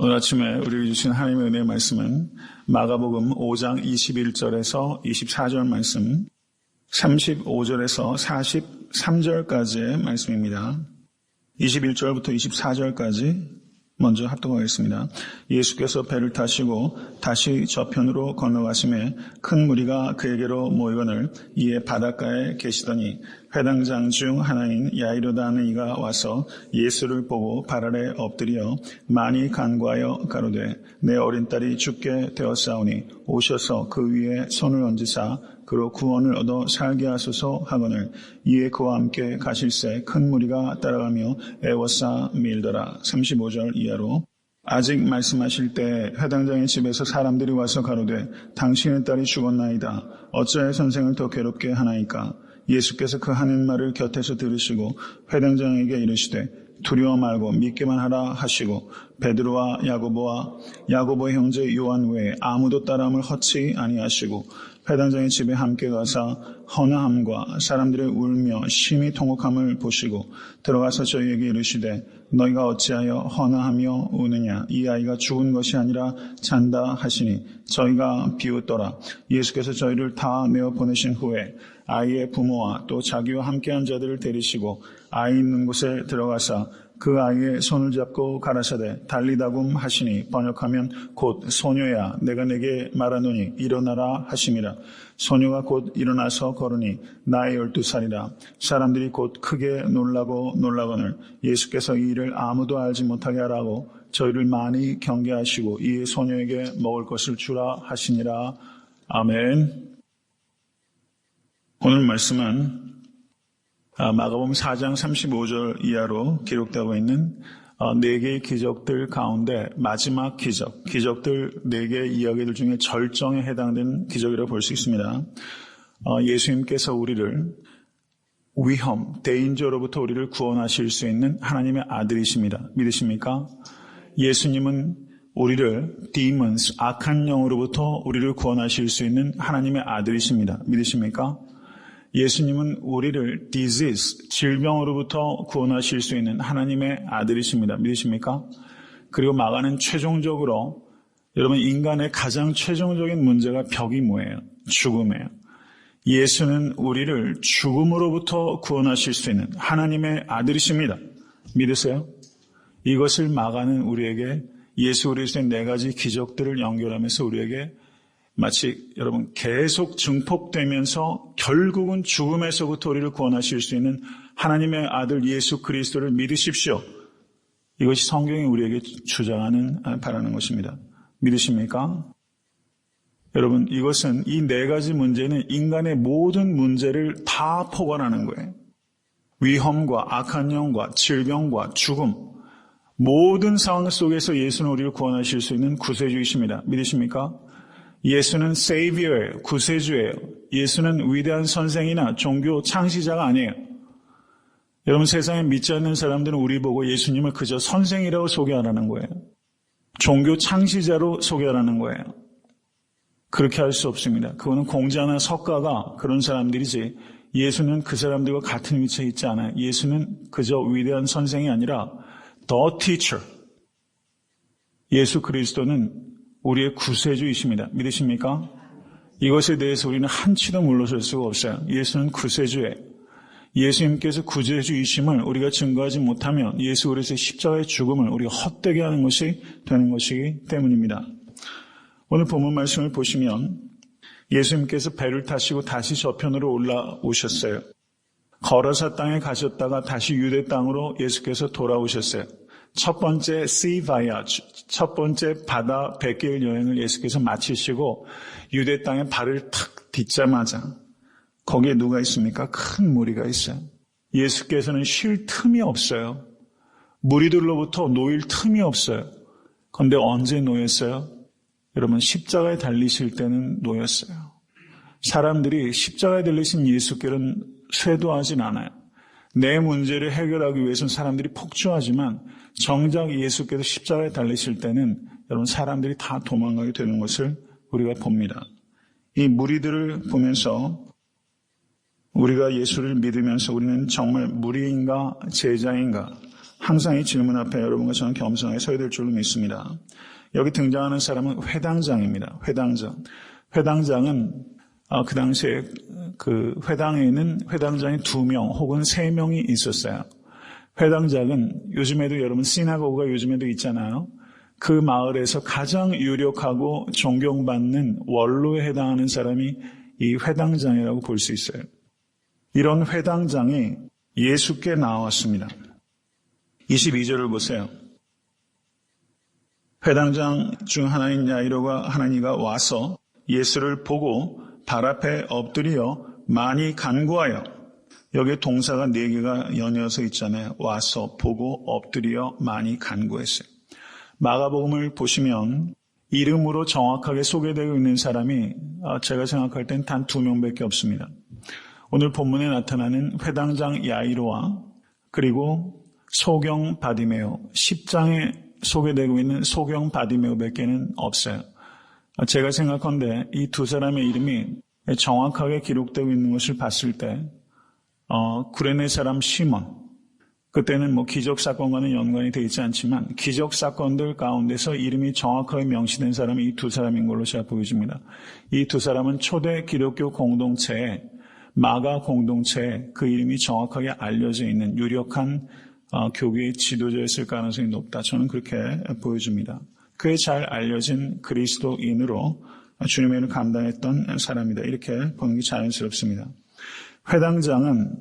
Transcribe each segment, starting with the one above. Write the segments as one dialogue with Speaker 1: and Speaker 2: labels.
Speaker 1: 오늘 아침에 우리에게 주신 하나님의 은혜의 말씀은 마가복음 5장 21절에서 24절 말씀, 35절에서 43절까지의 말씀입니다. 21절부터 24절까지 먼저 합독하겠습니다. 예수께서 배를 타시고 다시 저편으로 건너가심에 큰 무리가 그에게로 모이거늘 이에 바닷가에 계시더니 회당장 중 하나인 야이로다 하는 이가 와서 예수를 보고 발 아래 엎드려 많이 간구하여 가로되 내 어린 딸이 죽게 되었사오니 오셔서 그 위에 손을 얹으사 그로 구원을 얻어 살게 하소서 하거늘 이에 그와 함께 가실새 큰 무리가 따라가며 애워싸 밀더라. 35절 이하로 아직 말씀하실 때 회당장의 집에서 사람들이 와서 가로되 당신의 딸이 죽었나이다. 어찌하여 선생을 더 괴롭게 하나이까. 예수께서 그 하는 말을 곁에서 들으시고 회당장에게 이르시되 두려워 말고 믿기만 하라 하시고 베드로와 야고보의 형제 요한 외에 아무도 따라함을 허치 아니하시고 회당장의 집에 함께 가사 헌화함과 사람들의 울며 심히 통곡함을 보시고 들어가서 저희에게 이르시되 너희가 어찌하여 헌화하며 우느냐. 이 아이가 죽은 것이 아니라 잔다 하시니 저희가 비웃더라. 예수께서 저희를 다 내어 보내신 후에 아이의 부모와 또 자기와 함께한 자들을 데리시고 아이 있는 곳에 들어가사 그 아이의 손을 잡고 가라사대 달리다굼 하시니 번역하면 곧 소녀야 내가 내게 말하노니 일어나라 하심이라. 소녀가 곧 일어나서 걸으니 나이 12살이라. 사람들이 곧 크게 놀라거늘 예수께서 이 일을 아무도 알지 못하게 하라고 저희를 많이 경계하시고 이 소녀에게 먹을 것을 주라 하시니라. 아멘. 오늘 말씀은 마가복음 4장 35절 이하로 기록되고 있는 4개의 기적들 가운데 마지막 기적들 4개의 이야기들 중에 절정에 해당되는 기적이라고 볼 수 있습니다. 예수님께서 우리를 위험, 데인저로부터 우리를 구원하실 수 있는 하나님의 아들이십니다. 믿으십니까? 예수님은 우리를 demons, 악한 영으로부터 우리를 구원하실 수 있는 하나님의 아들이십니다. 믿으십니까? 예수님은 우리를 disease, 질병으로부터 구원하실 수 있는 하나님의 아들이십니다. 믿으십니까? 그리고 마가는 최종적으로 여러분 인간의 가장 최종적인 문제가 벽이 뭐예요? 죽음이에요. 예수는 우리를 죽음으로부터 구원하실 수 있는 하나님의 아들이십니다. 믿으세요? 이것을 마가는 우리에게 예수 그리스도의 4가지 기적들을 연결하면서 우리에게 마치 여러분 계속 증폭되면서 결국은 죽음에서부터 우리를 구원하실 수 있는 하나님의 아들 예수 그리스도를 믿으십시오. 이것이 성경이 우리에게 주장하는 바라는 것입니다. 믿으십니까? 여러분 이것은 이 4가지 문제는 인간의 모든 문제를 다 포괄하는 거예요. 위험과 악한 영과 질병과 죽음 모든 상황 속에서 예수는 우리를 구원하실 수 있는 구세주이십니다. 믿으십니까? 예수는 Savior예요. 구세주예요. 예수는 위대한 선생이나 종교 창시자가 아니에요. 여러분 세상에 믿지 않는 사람들은 우리 보고 예수님을 그저 선생이라고 소개하라는 거예요. 종교 창시자로 소개하라는 거예요. 그렇게 할 수 없습니다. 그거는 공자나 석가가 그런 사람들이지 예수는 그 사람들과 같은 위치에 있지 않아요. 예수는 그저 위대한 선생이 아니라 The Teacher. 예수 그리스도는 우리의 구세주이십니다. 믿으십니까? 이것에 대해서 우리는 한치도 물러설 수가 없어요. 예수는 구세주예요. 예수님께서 구세주이심을 우리가 증거하지 못하면 예수 그리스도의 십자가의 죽음을 우리가 헛되게 하는 것이 되는 것이기 때문입니다. 오늘 본문 말씀을 보시면 예수님께서 배를 타시고 다시 저편으로 올라오셨어요. 거라사 땅에 가셨다가 다시 유대 땅으로 예수께서 돌아오셨어요. 첫 번째 sea voyage, 첫 번째 바다 100길 여행을 예수께서 마치시고 유대 땅에 발을 탁 딛자마자 거기에 누가 있습니까? 큰 무리가 있어요. 예수께서는 쉴 틈이 없어요. 무리들로부터 놓일 틈이 없어요. 그런데 언제 놓였어요? 여러분 십자가에 달리실 때는 놓였어요. 사람들이 십자가에 달리신 예수께는 쇄도하진 않아요. 내 문제를 해결하기 위해서는 사람들이 폭주하지만 정작 예수께서 십자가에 달리실 때는 여러분 사람들이 다 도망가게 되는 것을 우리가 봅니다. 이 무리들을 보면서 우리가 예수를 믿으면서 우리는 정말 무리인가 제자인가 항상 이 질문 앞에 여러분과 저는 겸손하게 서야 될 줄로 믿습니다. 여기 등장하는 사람은 회당장입니다. 회당장. 회당장은 그 당시에 그 회당에는 회당장이 2명 혹은 3명이 있었어요. 회당장은 요즘에도 여러분 시나고그가 요즘에도 있잖아요. 그 마을에서 가장 유력하고 존경받는 원로에 해당하는 사람이 이 회당장이라고 볼 수 있어요. 이런 회당장이 예수께 나왔습니다. 22절을 보세요. 회당장 중 하나인 야이로가 하나니가 와서 예수를 보고 발 앞에 엎드려 많이 간구하여, 여기에 동사가 4개가 연이어서 있잖아요. 와서, 보고, 엎드려, 많이 간구했어요. 마가복음을 보시면 이름으로 정확하게 소개되고 있는 사람이 제가 생각할 땐 단 2명밖에 없습니다. 오늘 본문에 나타나는 회당장 야이로와 그리고 소경 바디메오, 10장에 소개되고 있는 소경 바디메오밖에는 없어요. 제가 생각한데 이 2 사람의 이름이 정확하게 기록되고 있는 것을 봤을 때 구레네 사람 시몬, 그때는 기적 사건과는 연관이 되어 있지 않지만 기적 사건들 가운데서 이름이 정확하게 명시된 사람이 이 2 사람인 걸로 제가 보여집니다. 이 2 사람은 초대 기독교 공동체에, 마가 공동체에 그 이름이 정확하게 알려져 있는 유력한 교회의 지도자였을 가능성이 높다. 저는 그렇게 보여집니다. 꽤 잘 알려진 그리스도인으로 주님의 일을 감당했던 사람이다. 이렇게 보는 게 자연스럽습니다. 회당장은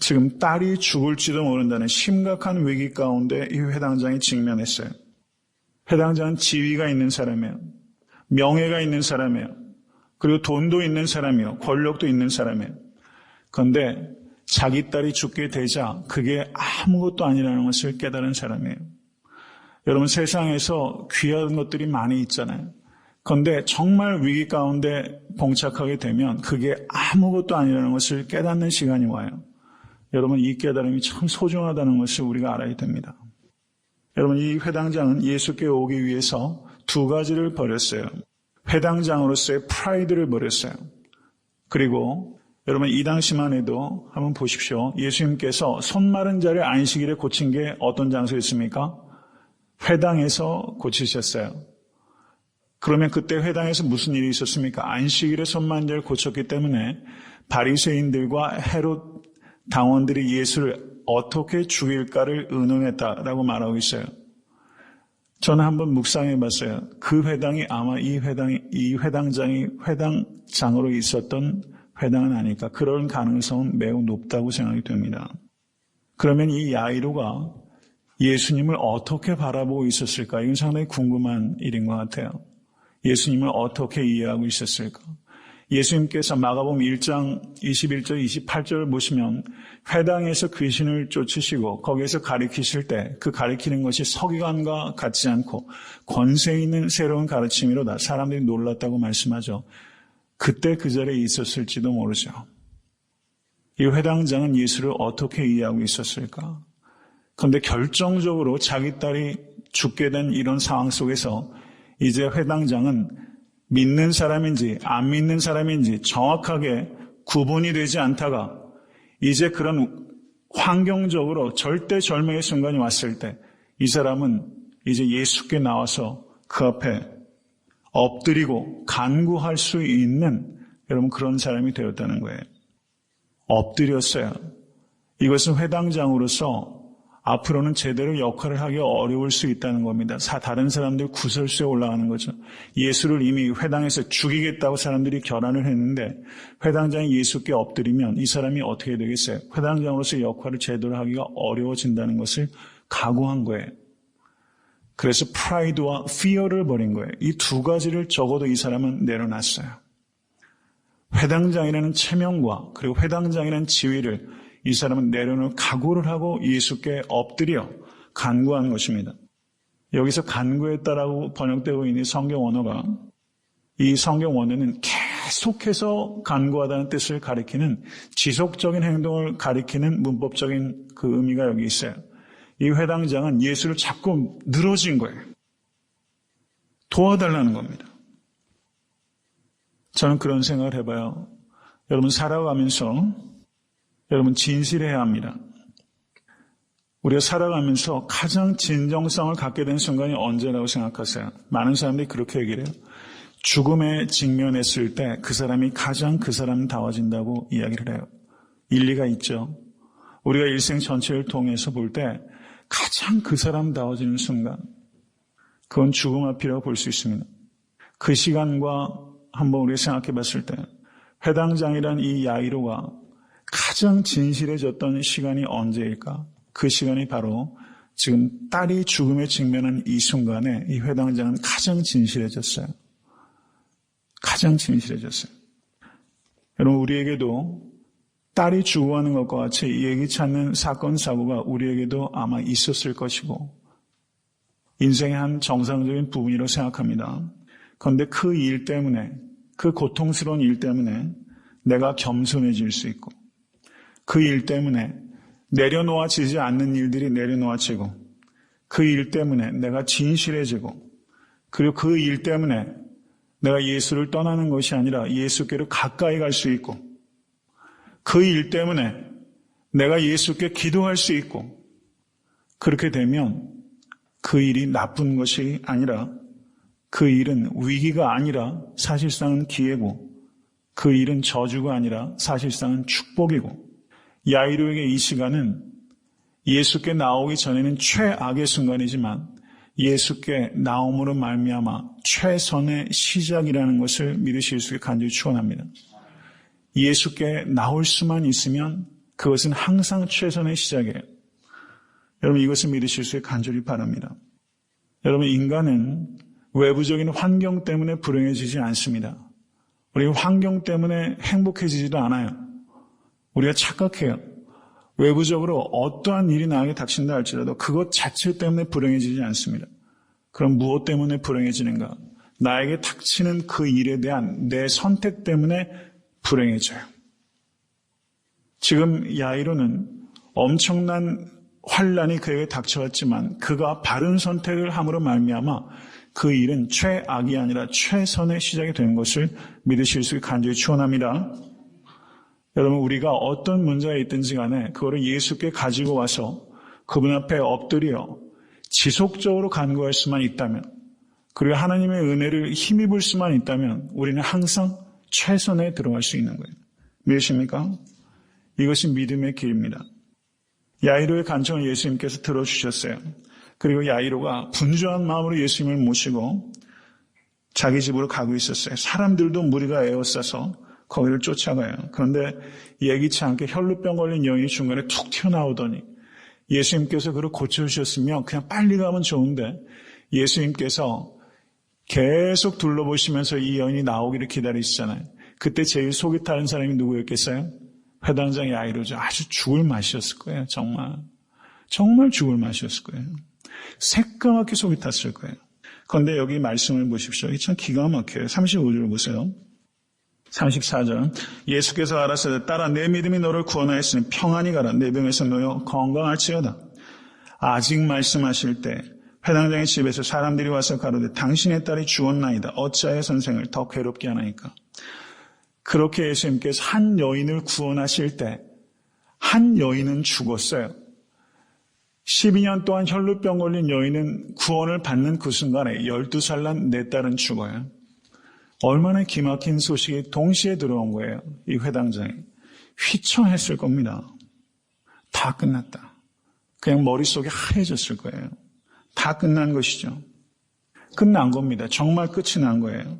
Speaker 1: 지금 딸이 죽을지도 모른다는 심각한 위기 가운데 이 회당장이 직면했어요. 회당장은 지위가 있는 사람이에요. 명예가 있는 사람이에요. 그리고 돈도 있는 사람이에요. 권력도 있는 사람이에요. 그런데 자기 딸이 죽게 되자 그게 아무것도 아니라는 것을 깨달은 사람이에요. 여러분, 세상에서 귀한 것들이 많이 있잖아요. 그런데 정말 위기 가운데 봉착하게 되면 그게 아무것도 아니라는 것을 깨닫는 시간이 와요. 여러분, 이 깨달음이 참 소중하다는 것을 우리가 알아야 됩니다. 여러분, 이 회당장은 예수께 오기 위해서 2 가지를 버렸어요. 회당장으로서의 프라이드를 버렸어요. 그리고 여러분, 이 당시만 해도 한번 보십시오. 예수님께서 손 마른 자를 안식일에 고친 게 어떤 장소였습니까? 회당에서 고치셨어요. 그러면 그때 회당에서 무슨 일이 있었습니까? 안식일에 손 마른 자를 고쳤기 때문에 바리새인들과 헤롯 당원들이 예수를 어떻게 죽일까를 의논했다라고 말하고 있어요. 저는 한번 묵상해 봤어요. 그 회당이 아마 이 회당장이 회당장으로 있었던 회당은 아닐까. 그런 가능성은 매우 높다고 생각이 됩니다. 그러면 이 야이로가 예수님을 어떻게 바라보고 있었을까? 이건 상당히 궁금한 일인 것 같아요. 예수님을 어떻게 이해하고 있었을까? 예수님께서 마가복음 1장 21절 28절을 보시면 회당에서 귀신을 쫓으시고 거기에서 가리키실 때 그 가리키는 것이 서기관과 같지 않고 권세 있는 새로운 가르침이로다. 사람들이 놀랐다고 말씀하죠. 그때 그 자리에 있었을지도 모르죠. 이 회당장은 예수를 어떻게 이해하고 있었을까? 그런데 결정적으로 자기 딸이 죽게 된 이런 상황 속에서 이제 회당장은 믿는 사람인지 안 믿는 사람인지 정확하게 구분이 되지 않다가 이제 그런 환경적으로 절대절명의 순간이 왔을 때 이 사람은 이제 예수께 나와서 그 앞에 엎드리고 간구할 수 있는 여러분 그런 사람이 되었다는 거예요. 엎드렸어요. 이것은 회당장으로서 앞으로는 제대로 역할을 하기 어려울 수 있다는 겁니다. 다른 사람들 구설수에 올라가는 거죠. 예수를 이미 회당에서 죽이겠다고 사람들이 결단을 했는데 회당장이 예수께 엎드리면 이 사람이 어떻게 되겠어요? 회당장으로서의 역할을 제대로 하기가 어려워진다는 것을 각오한 거예요. 그래서 프라이드와 피어를 버린 거예요. 이 2 가지를 적어도 이 사람은 내려놨어요. 회당장이라는 체면과 그리고 회당장이라는 지위를 이 사람은 내려놓을 각오를 하고 예수께 엎드려 간구한 것입니다. 여기서 간구했다라고 번역되고 있는 성경 원어가 이 성경 원어는 계속해서 간구하다는 뜻을 가리키는 지속적인 행동을 가리키는 문법적인 그 의미가 여기 있어요. 이 회당장은 예수를 자꾸 늘어진 거예요. 도와달라는 겁니다. 저는 그런 생각을 해봐요. 여러분 살아가면서 여러분 진실해야 합니다. 우리가 살아가면서 가장 진정성을 갖게 된 순간이 언제라고 생각하세요? 많은 사람들이 그렇게 얘기를 해요. 죽음에 직면했을 때 그 사람이 가장 그 사람다워진다고 이야기를 해요. 일리가 있죠. 우리가 일생 전체를 통해서 볼 때 가장 그 사람다워지는 순간, 그건 죽음 앞이라고 볼 수 있습니다. 그 시간과 한번 우리가 생각해 봤을 때 회당장이란 이 야이로가 가장 진실해졌던 시간이 언제일까? 그 시간이 바로 지금 딸이 죽음에 직면한 이 순간에 이 회당장은 가장 진실해졌어요. 가장 진실해졌어요. 여러분, 우리에게도 딸이 죽어가는 것과 같이 예기치 않는 사건, 사고가 우리에게도 아마 있었을 것이고 인생의 한 정상적인 부분이라고 생각합니다. 그런데 그 일 때문에, 그 고통스러운 일 때문에 내가 겸손해질 수 있고 그 일 때문에 내려놓아지지 않는 일들이 내려놓아지고 그 일 때문에 내가 진실해지고 그리고 그 일 때문에 내가 예수를 떠나는 것이 아니라 예수께로 가까이 갈 수 있고 그 일 때문에 내가 예수께 기도할 수 있고 그렇게 되면 그 일이 나쁜 것이 아니라 그 일은 위기가 아니라 사실상은 기회고 그 일은 저주가 아니라 사실상은 축복이고 야이로에게 이 시간은 예수께 나오기 전에는 최악의 순간이지만 예수께 나옴으로 말미암아 최선의 시작이라는 것을 믿으실 수 있게 간절히 축원합니다. 예수께 나올 수만 있으면 그것은 항상 최선의 시작이에요. 여러분, 이것을 믿으실 수 있게 간절히 바랍니다. 여러분, 인간은 외부적인 환경 때문에 불행해지지 않습니다. 우리 환경 때문에 행복해지지도 않아요. 우리가 착각해요. 외부적으로 어떠한 일이 나에게 닥친다 할지라도 그것 자체 때문에 불행해지지 않습니다. 그럼 무엇 때문에 불행해지는가? 나에게 닥치는 그 일에 대한 내 선택 때문에 불행해져요. 지금 야이로는 엄청난 환란이 그에게 닥쳐왔지만 그가 바른 선택을 함으로 말미암아 그 일은 최악이 아니라 최선의 시작이 된 것을 믿으실 수 있게 간절히 축원합니다. 여러분, 우리가 어떤 문제가 있든지 간에 그거를 예수께 가지고 와서 그분 앞에 엎드려 지속적으로 간구할 수만 있다면 그리고 하나님의 은혜를 힘입을 수만 있다면 우리는 항상 최선에 들어갈 수 있는 거예요. 믿으십니까? 이것이 믿음의 길입니다. 야이로의 간청을 예수님께서 들어주셨어요. 그리고 야이로가 분주한 마음으로 예수님을 모시고 자기 집으로 가고 있었어요. 사람들도 무리가 에워싸서 거기를 쫓아가요. 그런데 예기치 않게 혈루병 걸린 여인이 중간에 툭 튀어나오더니 예수님께서 그를 고쳐주셨으면 그냥 빨리 가면 좋은데 예수님께서 계속 둘러보시면서 이 여인이 나오기를 기다리시잖아요. 그때 제일 속이 타는 사람이 누구였겠어요? 회당장 야이로죠. 아주 죽을 맛이었을 거예요. 정말 죽을 맛이었을 거예요. 새까맣게 속이 탔을 거예요. 그런데 여기 말씀을 보십시오. 이게 참 기가 막혀요. 35절 보세요. 34절. 예수께서 알아서 따라 내 믿음이 너를 구원하였으니 평안히 가라. 내 병에서 놓여 건강할지어다. 아직 말씀하실 때 회당장의 집에서 사람들이 와서 가로되 당신의 딸이 죽었나이다. 어찌하여 선생을 더 괴롭게 하나이까. 그렇게 예수님께서 한 여인을 구원하실 때 한 여인은 죽었어요. 12년 동안 혈루병 걸린 여인은 구원을 받는 그 순간에 12살 난 내 딸은 죽어요. 얼마나 기막힌 소식이 동시에 들어온 거예요. 이 회당장에. 휘청했을 겁니다. 다 끝났다. 그냥 머릿속이 하얘졌을 거예요. 다 끝난 것이죠. 끝난 겁니다. 정말 끝이 난 거예요.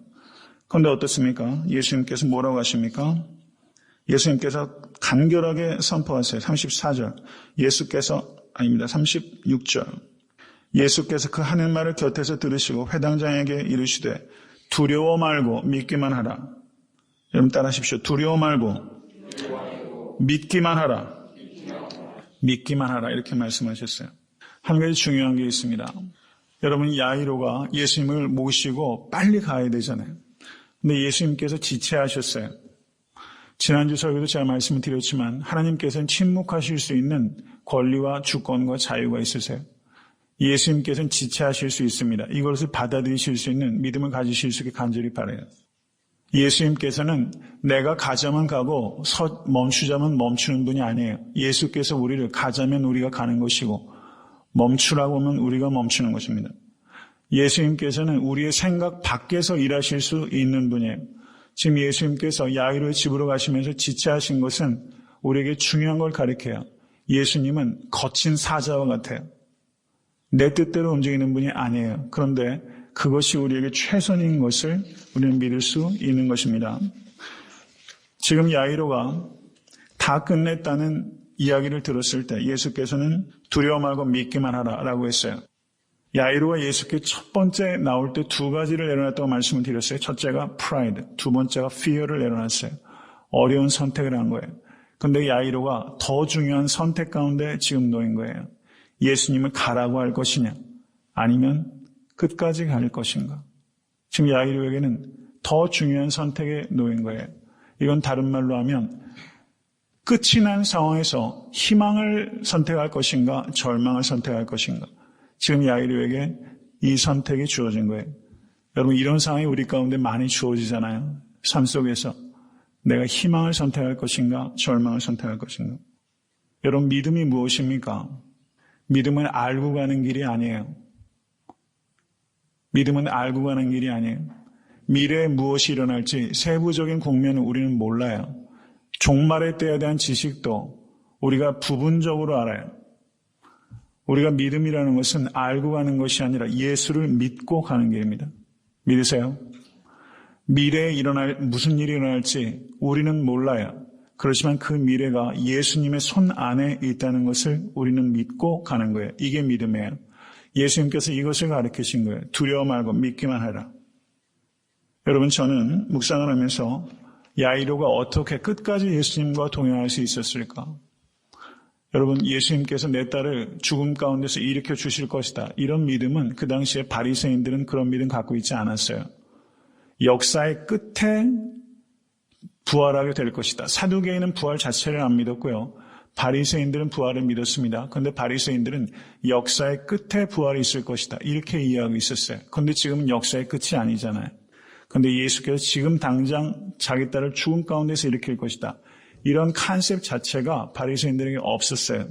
Speaker 1: 그런데 어떻습니까? 예수님께서 뭐라고 하십니까? 예수님께서 간결하게 선포하세요. 34절. 36절. 예수께서 그 하는 말을 곁에서 들으시고 회당장에게 이르시되 두려워 말고 믿기만 하라. 여러분 따라하십시오. 두려워 말고 믿기만 하라. 믿기만 하라. 이렇게 말씀하셨어요. 한 가지 중요한 게 있습니다. 여러분, 야이로가 예수님을 모시고 빨리 가야 되잖아요. 근데 예수님께서 지체하셨어요. 지난주 설교도 제가 말씀을 드렸지만 하나님께서는 침묵하실 수 있는 권리와 주권과 자유가 있으세요. 예수님께서는 지체하실 수 있습니다. 이것을 받아들이실 수 있는 믿음을 가지실 수 있게 간절히 바라요. 예수님께서는 내가 가자면 가고 멈추자면 멈추는 분이 아니에요. 예수께서 우리를 가자면 우리가 가는 것이고 멈추라고 하면 우리가 멈추는 것입니다. 예수님께서는 우리의 생각 밖에서 일하실 수 있는 분이에요. 지금 예수님께서 야이로의 집으로 가시면서 지체하신 것은 우리에게 중요한 걸 가리켜요. 예수님은 거친 사자와 같아요. 내 뜻대로 움직이는 분이 아니에요. 그런데 그것이 우리에게 최선인 것을 우리는 믿을 수 있는 것입니다. 지금 야이로가 다 끝냈다는 이야기를 들었을 때 예수께서는 두려워 말고 믿기만 하라라고 했어요. 야이로가 예수께 첫 번째 나올 때 두 가지를 내려놨다고 말씀을 드렸어요. 첫째가 pride, 두 번째가 fear를 내려놨어요. 어려운 선택을 한 거예요. 그런데 야이로가 더 중요한 선택 가운데 지금 놓인 거예요. 예수님을 가라고 할 것이냐 아니면 끝까지 갈 것인가. 지금 야이로에게는 더 중요한 선택에 놓인 거예요. 이건 다른 말로 하면 끝이 난 상황에서 희망을 선택할 것인가 절망을 선택할 것인가. 지금 야이로에게 이 선택이 주어진 거예요. 여러분 이런 상황이 우리 가운데 많이 주어지잖아요. 삶 속에서 내가 희망을 선택할 것인가 절망을 선택할 것인가. 여러분 믿음이 무엇입니까? 믿음은 알고 가는 길이 아니에요. 믿음은 알고 가는 길이 아니에요. 미래에 무엇이 일어날지 세부적인 국면을 우리는 몰라요. 종말의 때에 대한 지식도 우리가 부분적으로 알아요. 우리가 믿음이라는 것은 알고 가는 것이 아니라 예수를 믿고 가는 길입니다. 믿으세요? 미래에 무슨 일이 일어날지 우리는 몰라요. 그렇지만 그 미래가 예수님의 손 안에 있다는 것을 우리는 믿고 가는 거예요. 이게 믿음이에요. 예수님께서 이것을 가르치신 거예요. 두려워 말고 믿기만 하라. 여러분 저는 묵상을 하면서 야이로가 어떻게 끝까지 예수님과 동행할 수 있었을까? 여러분 예수님께서 내 딸을 죽음 가운데서 일으켜 주실 것이다. 이런 믿음은 그 당시에 바리새인들은 그런 믿음 갖고 있지 않았어요. 역사의 끝에 부활하게 될 것이다. 사두개인은 부활 자체를 안 믿었고요. 바리새인들은 부활을 믿었습니다. 그런데 바리새인들은 역사의 끝에 부활이 있을 것이다. 이렇게 이해하고 있었어요. 그런데 지금은 역사의 끝이 아니잖아요. 그런데 예수께서 지금 당장 자기 딸을 죽음 가운데서 일으킬 것이다. 이런 컨셉 자체가 바리새인들에게 없었어요.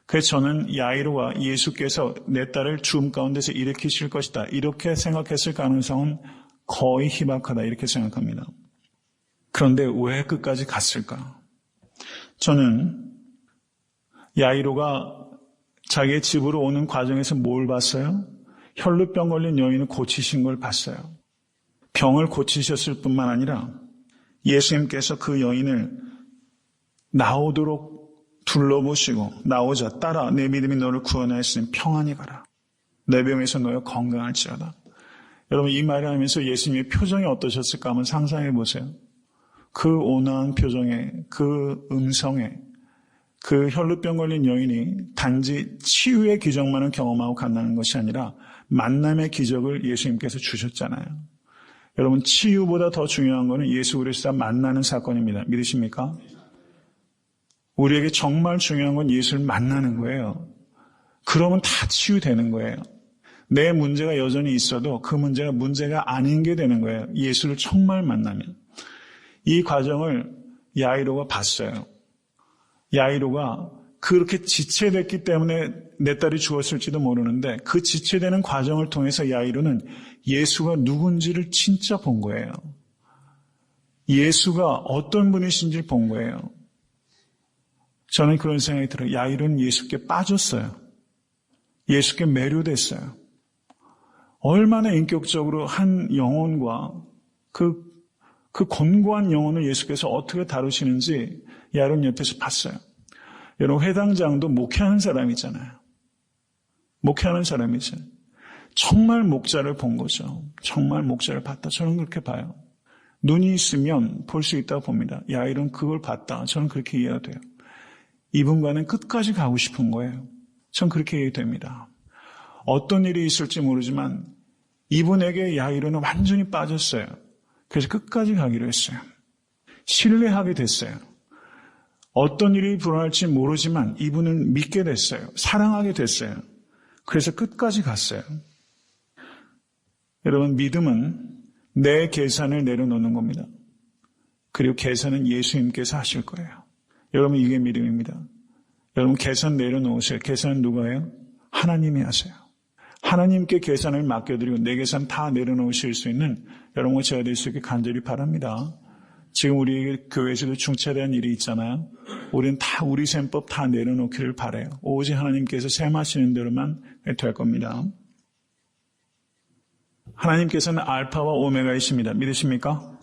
Speaker 1: 그래서 저는 야이로가 예수께서 내 딸을 죽음 가운데서 일으키실 것이다. 이렇게 생각했을 가능성은 거의 희박하다. 이렇게 생각합니다. 그런데 왜 끝까지 갔을까? 저는 야이로가 자기의 집으로 오는 과정에서 뭘 봤어요? 혈루병 걸린 여인을 고치신 걸 봤어요. 병을 고치셨을 뿐만 아니라 예수님께서 그 여인을 나오도록 둘러보시고 나오자 따라 내 믿음이 너를 구원하였으니 평안히 가라. 내 병에서 너의 건강할지어다. 여러분 이 말을 하면서 예수님의 표정이 어떠셨을까 한번 상상해 보세요. 그 온화한 표정에 그 음성에 그 혈루병 걸린 여인이 단지 치유의 기적만을 경험하고 간다는 것이 아니라 만남의 기적을 예수님께서 주셨잖아요. 여러분 치유보다 더 중요한 것은 예수 그리스도와 만나는 사건입니다. 믿으십니까? 우리에게 정말 중요한 건 예수를 만나는 거예요. 그러면 다 치유되는 거예요. 내 문제가 여전히 있어도 그 문제가 아닌 게 되는 거예요. 예수를 정말 만나면. 이 과정을 야이로가 봤어요. 야이로가 그렇게 지체됐기 때문에 내 딸이 죽었을지도 모르는데 그 지체되는 과정을 통해서 야이로는 예수가 누군지를 진짜 본 거예요. 예수가 어떤 분이신지 본 거예요. 저는 그런 생각이 들어요. 야이로는 예수께 빠졌어요. 예수께 매료됐어요. 얼마나 인격적으로 한 영혼과 그 곤고한 영혼을 예수께서 어떻게 다루시는지 야이로는 옆에서 봤어요. 여러분 회당장도 목회하는 사람이잖아요. 목회하는 사람이잖아요. 정말 목자를 본 거죠. 정말 목자를 봤다. 저는 그렇게 봐요. 눈이 있으면 볼 수 있다고 봅니다. 야이로는 그걸 봤다. 저는 그렇게 이해가 돼요. 이분과는 끝까지 가고 싶은 거예요. 전 그렇게 이해됩니다. 어떤 일이 있을지 모르지만 이분에게 야이로는 완전히 빠졌어요. 그래서 끝까지 가기로 했어요. 신뢰하게 됐어요. 어떤 일이 불어날지 모르지만 이분을 믿게 됐어요. 사랑하게 됐어요. 그래서 끝까지 갔어요. 여러분 믿음은 내 계산을 내려놓는 겁니다. 그리고 계산은 예수님께서 하실 거예요. 여러분 이게 믿음입니다. 여러분 계산 내려놓으세요. 계산은 누가 해요? 하나님이 하세요. 하나님께 계산을 맡겨드리고 내 계산 다 내려놓으실 수 있는 여러분과 제가 될 수 있게 간절히 바랍니다. 지금 우리 교회에서도 중차대한 일이 있잖아요. 우리는 다 우리 셈법 다 내려놓기를 바라요. 오직 하나님께서 셈하시는 대로만 될 겁니다. 하나님께서는 알파와 오메가이십니다. 믿으십니까?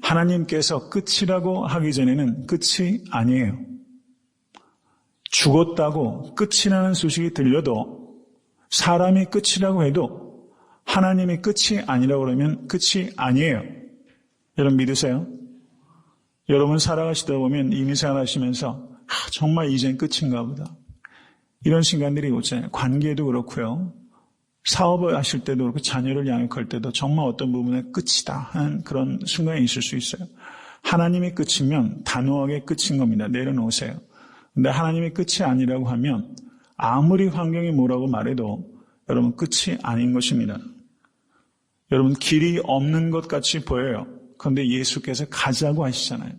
Speaker 1: 하나님께서 끝이라고 하기 전에는 끝이 아니에요. 죽었다고 끝이라는 소식이 들려도 사람이 끝이라고 해도 하나님이 끝이 아니라고 그러면 끝이 아니에요. 여러분 믿으세요? 여러분 살아가시다 보면 인생하시면서 정말 이젠 끝인가 보다. 이런 순간들이 오잖아요. 관계도 그렇고요. 사업을 하실 때도 그렇고 자녀를 양육할 때도 정말 어떤 부분에 끝이다 하는 그런 순간이 있을 수 있어요. 하나님이 끝이면 단호하게 끝인 겁니다. 내려놓으세요. 근데 하나님이 끝이 아니라고 하면 아무리 환경이 뭐라고 말해도 여러분 끝이 아닌 것입니다. 여러분 길이 없는 것 같이 보여요. 그런데 예수께서 가자고 하시잖아요.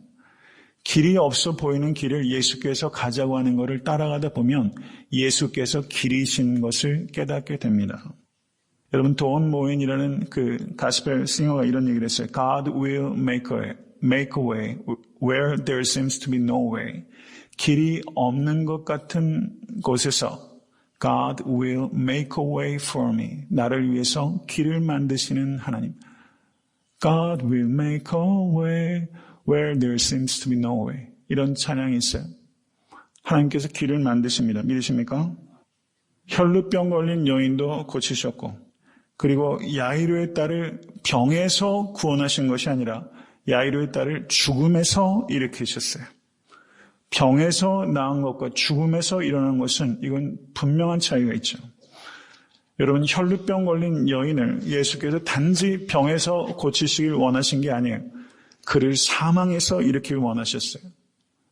Speaker 1: 길이 없어 보이는 길을 예수께서 가자고 하는 것을 따라가다 보면 예수께서 길이신 것을 깨닫게 됩니다. 여러분 돈 모인이라는 그 가스펠 싱어가 이런 얘기를 했어요. God will make a way where there seems to be no way. 길이 없는 것 같은 곳에서 God will make a way for me. 나를 위해서 길을 만드시는 하나님. God will make a way where there seems to be no way. 이런 찬양이 있어요. 하나님께서 길을 만드십니다. 믿으십니까? 혈루병 걸린 여인도 고치셨고, 그리고 야이로의 딸을 병에서 구원하신 것이 아니라 야이로의 딸을 죽음에서 일으키셨어요. 병에서 나은 것과 죽음에서 일어난 것은 이건 분명한 차이가 있죠. 여러분 혈루병 걸린 여인을 예수께서 단지 병에서 고치시길 원하신 게 아니에요. 그를 사망에서 일으키길 원하셨어요.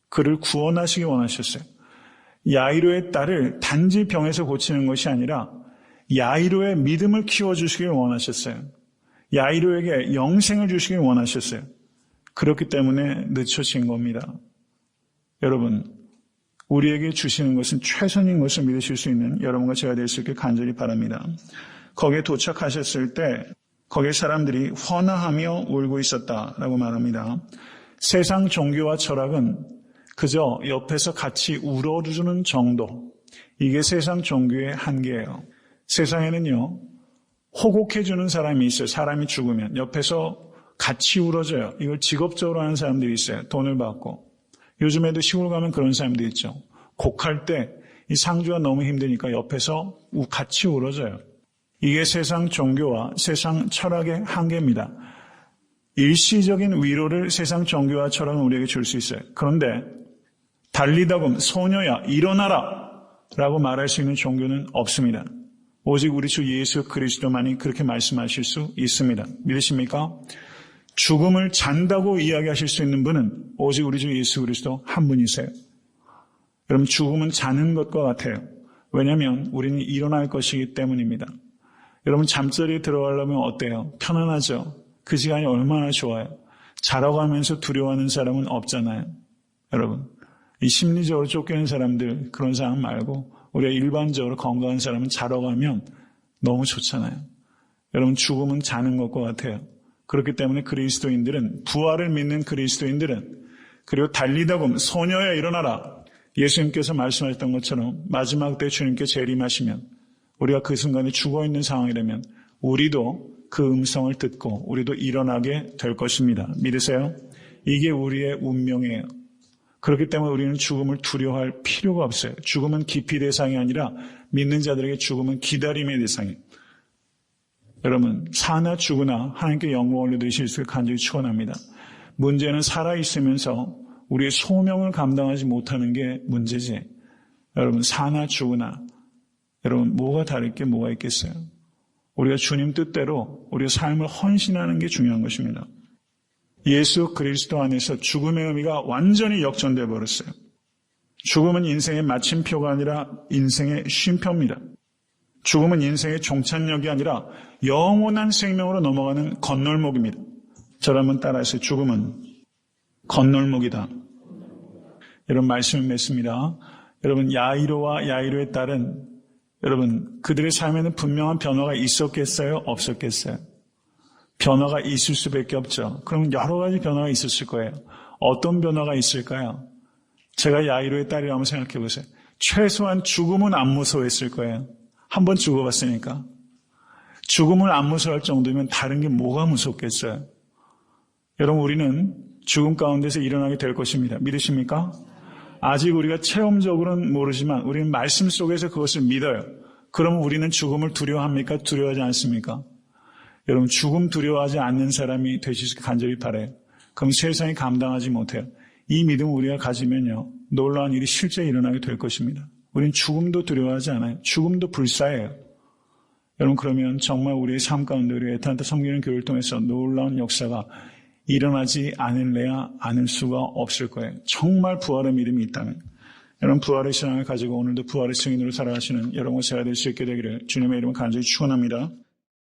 Speaker 1: 그를 구원하시길 원하셨어요. 야이로의 딸을 단지 병에서 고치는 것이 아니라 야이로의 믿음을 키워주시길 원하셨어요. 야이로에게 영생을 주시길 원하셨어요. 그렇기 때문에 늦춰진 겁니다. 여러분, 우리에게 주시는 것은 최선인 것을 믿으실 수 있는 여러분과 제가 될 수 있게 간절히 바랍니다. 거기에 도착하셨을 때 거기에 사람들이 환호하며 울고 있었다라고 말합니다. 세상 종교와 철학은 그저 옆에서 같이 울어주는 정도. 이게 세상 종교의 한계예요. 세상에는요, 호곡해주는 사람이 있어요. 사람이 죽으면 옆에서 같이 울어줘요. 이걸 직업적으로 하는 사람들이 있어요. 돈을 받고. 요즘에도 시골 가면 그런 사람도 있죠. 곡할 때 이 상주가 너무 힘드니까 옆에서 같이 울어줘요. 이게 세상 종교와 세상 철학의 한계입니다. 일시적인 위로를 세상 종교와 철학은 우리에게 줄 수 있어요. 그런데 달리다금 소녀야 일어나라 라고 말할 수 있는 종교는 없습니다. 오직 우리 주 예수 그리스도만이 그렇게 말씀하실 수 있습니다. 믿으십니까? 죽음을 잔다고 이야기하실 수 있는 분은 오직 우리 주 예수 그리스도 한 분이세요. 여러분 죽음은 자는 것과 같아요. 왜냐하면 우리는 일어날 것이기 때문입니다. 여러분 잠자리에 들어가려면 어때요? 편안하죠? 그 시간이 얼마나 좋아요. 자러 가면서 두려워하는 사람은 없잖아요. 여러분 이 심리적으로 쫓기는 사람들 그런 사람 말고 우리가 일반적으로 건강한 사람은 자러 가면 너무 좋잖아요. 여러분 죽음은 자는 것과 같아요. 그렇기 때문에 그리스도인들은 부활을 믿는 그리스도인들은 그리고 달리다 보면 소녀야 일어나라. 예수님께서 말씀하셨던 것처럼 마지막 때 주님께 재림하시면 우리가 그 순간에 죽어있는 상황이라면 우리도 그 음성을 듣고 우리도 일어나게 될 것입니다. 믿으세요? 이게 우리의 운명이에요. 그렇기 때문에 우리는 죽음을 두려워할 필요가 없어요. 죽음은 기피 대상이 아니라 믿는 자들에게 죽음은 기다림의 대상이에요. 여러분 사나 죽으나 하나님께 영광을 올려드리실 수 있게 간절히 축원합니다. 문제는 살아있으면서 우리의 소명을 감당하지 못하는 게 문제지. 여러분 사나 죽으나 여러분 뭐가 다를 게 뭐가 있겠어요? 우리가 주님 뜻대로 우리의 삶을 헌신하는 게 중요한 것입니다. 예수 그리스도 안에서 죽음의 의미가 완전히 역전되어 버렸어요. 죽음은 인생의 마침표가 아니라 인생의 쉼표입니다. 죽음은 인생의 종착역이 아니라 영원한 생명으로 넘어가는 건널목입니다. 저를 한번 따라하세요. 죽음은 건널목이다. 여러분 말씀을 맺습니다. 여러분 야이로와 야이로의 딸은 여러분, 그들의 삶에는 분명한 변화가 있었겠어요? 없었겠어요? 변화가 있을 수밖에 없죠. 그럼 여러 가지 변화가 있었을 거예요. 어떤 변화가 있을까요? 제가 야이로의 딸이라면 생각해 보세요. 최소한 죽음은 안 무서워했을 거예요. 한번 죽어봤으니까. 죽음을 안 무서워할 정도면 다른 게 뭐가 무섭겠어요? 여러분, 우리는 죽음 가운데서 일어나게 될 것입니다. 믿으십니까? 아직 우리가 체험적으로는 모르지만 우리는 말씀 속에서 그것을 믿어요. 그러면 우리는 죽음을 두려워합니까? 두려워하지 않습니까? 여러분, 죽음 두려워하지 않는 사람이 되시길 간절히 바라요. 그럼 세상이 감당하지 못해요. 이 믿음을 우리가 가지면요, 놀라운 일이 실제 일어나게 될 것입니다. 우리는 죽음도 두려워하지 않아요. 죽음도 불사해요. 여러분, 그러면 정말 우리의 삶 가운데 우리 애타한테 섬기는 교회를 통해서 놀라운 역사가 일어나지 않을래야 않을 수가 없을 거예요. 정말 부활의 믿음이 있다면. 여러분, 부활의 신앙을 가지고 오늘도 부활의 증인으로 살아가시는 여러분과 제가 될 수 있게 되기를 주님의 이름으로 간절히 축원합니다.